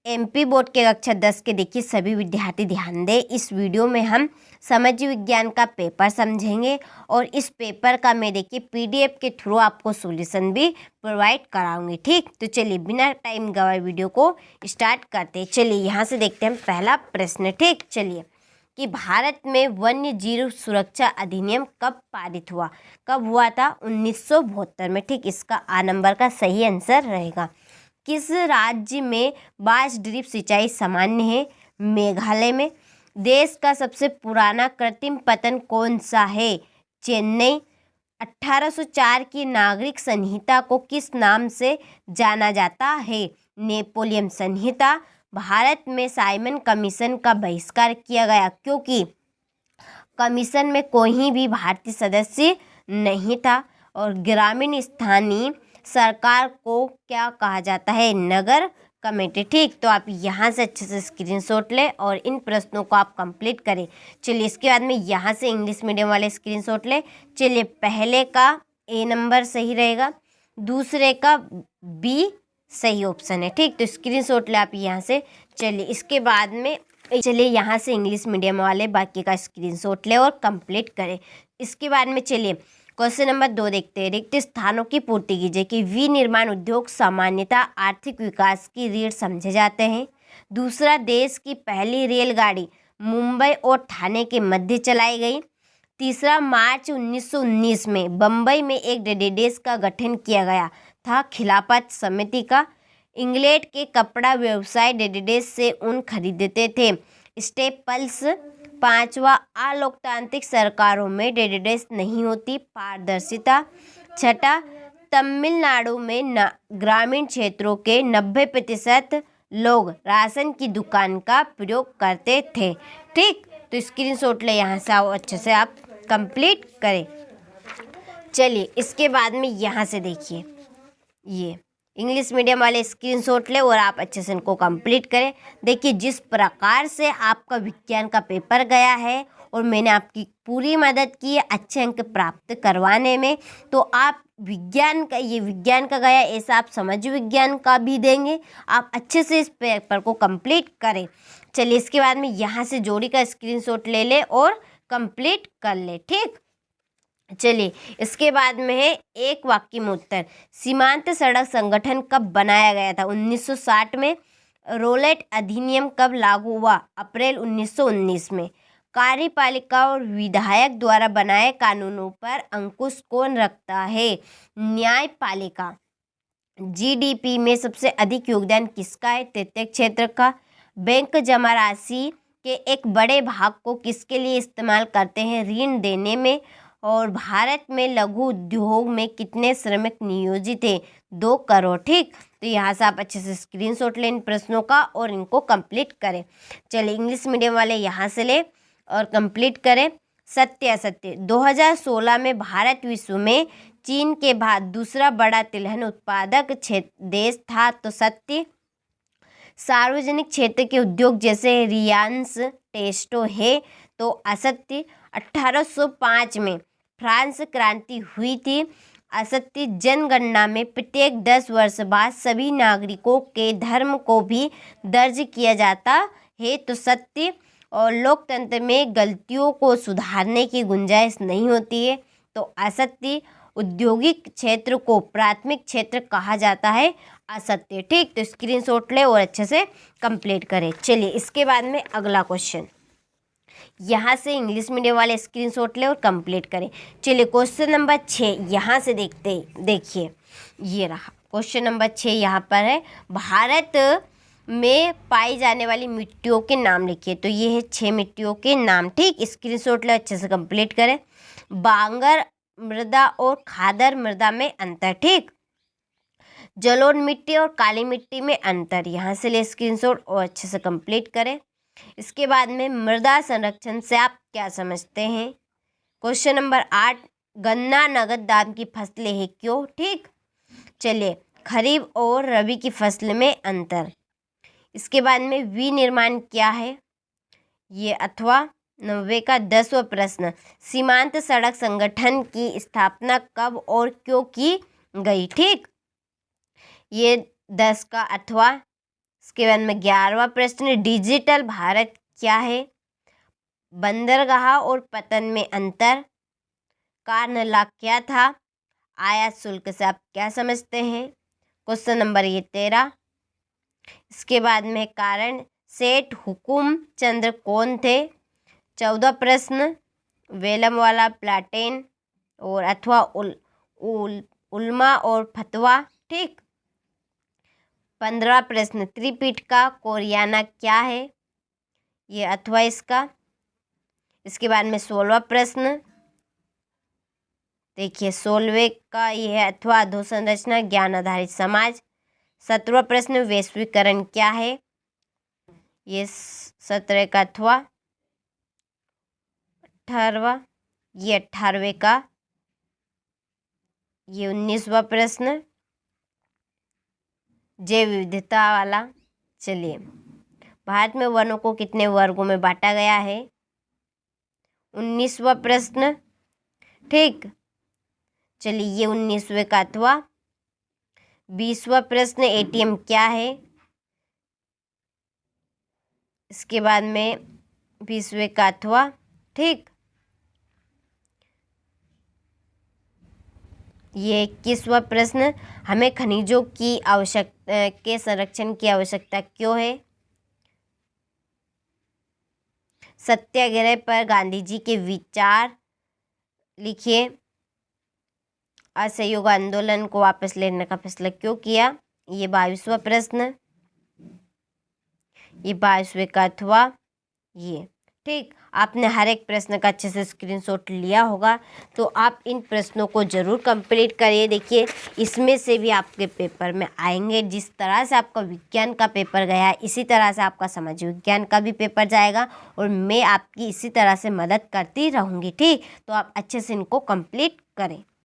MP board के कक्षा 10 के देखिए सभी विद्यार्थी ध्यान दें। इस वीडियो में हम सामाजिक विज्ञान का पेपर समझेंगे और इस पेपर का मैं देखिए पीडीएफ के थ्रू आपको सॉल्यूशन भी प्रोवाइड कराऊंगी। ठीक, तो चलिए बिना टाइम गवाए वीडियो को स्टार्ट करते हैं। चलिए यहाँ से देखते हैं पहला प्रश्न। ठीक, चलिए कि भारत में वन्य जीव सुरक्षा अधिनियम कब पारित हुआ? कब हुआ था? 1972 में। ठीक, इसका आ नंबर का सही आंसर रहेगा। किस राज्य में बांस ड्रिप सिंचाई सामान्य है? मेघालय में। देश का सबसे पुराना कृत्रिम पतन कौन सा है? चेन्नई। 1804 की नागरिक संहिता को किस नाम से जाना जाता है? नेपोलियन संहिता। भारत में साइमन कमीशन का बहिष्कार किया गया क्योंकि कमीशन में कोई भी भारतीय सदस्य नहीं था। और ग्रामीण स्थानीय सरकार को क्या कहा जाता है? नगर कमेटी। ठीक, तो आप यहाँ से अच्छे से स्क्रीनशॉट लें और इन प्रश्नों को आप कंप्लीट करें। चलिए इसके बाद में यहाँ से इंग्लिश मीडियम वाले स्क्रीनशॉट लें। चलिए पहले का ए नंबर सही रहेगा, दूसरे का बी सही ऑप्शन है। ठीक, तो स्क्रीनशॉट ले आप यहाँ से। चलिए इसके बाद में यहाँ से इंग्लिश मीडियम वाले बाकी का स्क्रीनशॉट ले और कंप्लीट करें। इसके बाद में चलिए क्वेश्चन नंबर 2 देखते हैं। रिक्त स्थानों की पूर्ति कीजिए कि विनिर्माण उद्योग सामान्यतः आर्थिक विकास की रीढ़ समझे जाते हैं। दूसरा, देश की पहली रेलगाड़ी मुंबई और ठाणे के मध्य चलाई गई। तीसरा, मार्च 1919 में बम्बई में एक डेटाबेस का गठन किया गया था खिलाफत समिति का। इंग्लैंड के कपड़ा व्यवसाय डेटाबेस से ऊन खरीदते थे। स्टेपल्स। पांचवा, अलोकतांत्रिक सरकारों में डेटाबेस नहीं होती पारदर्शिता। छठा, तमिलनाडु में ग्रामीण क्षेत्रों के 90% लोग राशन की दुकान का प्रयोग करते थे। ठीक, तो स्क्रीनशॉट ले यहाँ से आओ, अच्छे से आप कंप्लीट करें। चलिए इसके बाद में यहाँ से देखिए ये इंग्लिश मीडियम वाले स्क्रीनशॉट ले और आप अच्छे से इनको कंप्लीट करें। देखिए जिस प्रकार से आपका विज्ञान का पेपर गया है और मैंने आपकी पूरी मदद की है अच्छे अंक प्राप्त करवाने में, तो आप विज्ञान का गया ऐसा आप समाज विज्ञान का भी देंगे। आप अच्छे से इस पेपर को कंप्लीट करें। चलिए इसके बाद में यहाँ से जोड़ी का स्क्रीनशॉट ले ले और कंप्लीट कर ले। ठीक, चलिए इसके बाद में है एक वाक्य में उत्तर। सीमांत सड़क संगठन कब बनाया गया था? 1960 में। रोलेट अधिनियम कब लागू हुआ? अप्रैल 1919 में। कार्यपालिका और विधायक द्वारा बनाए कानूनों पर अंकुश कौन रखता है? न्यायपालिका। जीडीपी में सबसे अधिक योगदान किसका है? तृतीय क्षेत्र का। बैंक जमा राशि के एक बड़े भाग को किसके लिए इस्तेमाल करते हैं? ऋण देने में। और भारत में लघु उद्योग में कितने श्रमिक नियोजित हैं? 2 करोड़। ठीक, तो यहाँ से आप अच्छे से स्क्रीनशॉट लें इन प्रश्नों का और इनको कंप्लीट करें। चलिए इंग्लिश मीडियम वाले यहाँ से ले और कंप्लीट करें। सत्य असत्य। 2016 में भारत विश्व में चीन के बाद दूसरा बड़ा तिलहन उत्पादक देश था, तो सत्य। सार्वजनिक क्षेत्र के उद्योग जैसे रिलायंस टेस्टो है, तो असत्य। 1805 में फ्रांस क्रांति हुई थी, असत्य। जनगणना में प्रत्येक 10 वर्ष बाद सभी नागरिकों के धर्म को भी दर्ज किया जाता है, तो सत्य। और लोकतंत्र में गलतियों को सुधारने की गुंजाइश नहीं होती है, तो असत्य। औद्योगिक क्षेत्र को प्राथमिक क्षेत्र कहा जाता है, असत्य। ठीक, तो स्क्रीनशॉट ले और अच्छे से कंप्लीट करें। चलिए इसके बाद में अगला क्वेश्चन यहाँ से इंग्लिश मीडियम वाले स्क्रीनशॉट ले और कंप्लीट करें। चलिए क्वेश्चन नंबर 6 यहाँ से देखिए ये रहा क्वेश्चन नंबर 6। यहाँ पर है भारत में पाई जाने वाली मिट्टियों के नाम लिखिए। तो ये है 6 मिट्टियों के नाम। ठीक, स्क्रीनशॉट ले अच्छे से कंप्लीट करें। बांगर मृदा और खादर मृदा में अंतर। ठीक, जलोढ़ मिट्टी और काली मिट्टी में अंतर। यहाँ से ले स्क्रीनशॉट और अच्छे से कंप्लीट करें। इसके बाद में मृदा संरक्षण से आप क्या समझते हैं? क्वेश्चन नंबर 8, गन्ना नगद दाम की फसलें हैं क्यों? ठीक, चलिए खरीफ और रबी की फसल में अंतर। इसके बाद में विनिर्माण क्या है? ये अथवा 90 का 10वां प्रश्न, सीमांत सड़क संगठन की स्थापना कब और क्यों की गई? ठीक, ये 10 का अथवा इसके बाद में 11वां प्रश्न, डिजिटल भारत क्या है? बंदरगाह और पतन में अंतर, कार्नला क्या था? आयात शुल्क से आप क्या समझते हैं? क्वेश्चन नंबर ये 13। इसके बाद में कारण, सेठ हुकुम चंद्र कौन थे? 14 प्रश्न, वेलम वाला प्लाटेन और अथवा उल्मा और फतवा। ठीक। 15 प्रश्न, त्रिपिटका कोरियाना क्या है? ये अथवा इसका। इसके बाद में 16वां प्रश्न, देखिए 16वें का ये है अथवा अधोसंरचना ज्ञान आधारित समाज। 17वां प्रश्न, वैश्वीकरण क्या है? ये 17 का अथवा। 18वां, ये 18वें का। ये 19वां प्रश्न, जैव विविधता वाला। चलिए, भारत में वनों को कितने वर्गों में बांटा गया है? 19वां प्रश्न। ठीक। चलिए, ये 19वें का अथवा। 20वां प्रश्न, एटीएम क्या है? इसके बाद में 20वें का अथवा। ठीक। ये 21वां प्रश्न, हमें खनिजों की आवश्यकता के संरक्षण की आवश्यकता क्यों है? सत्याग्रह पर गांधी जी के विचार लिखिए। असहयोग आंदोलन को वापस लेने का फैसला क्यों किया? ये 22वां प्रश्न। ये 22वें का अथवा। ये। ठीक। आपने हर एक प्रश्न का अच्छे से स्क्रीनशॉट लिया होगा, तो आप इन प्रश्नों को ज़रूर कंप्लीट करिए। देखिए, इसमें से भी आपके पेपर में आएंगे। जिस तरह से आपका विज्ञान का पेपर गया, इसी तरह से आपका समाज विज्ञान का भी पेपर जाएगा, और मैं आपकी इसी तरह से मदद करती रहूँगी। ठीक। तो आप अच्छे से इनको कंप्लीट करें।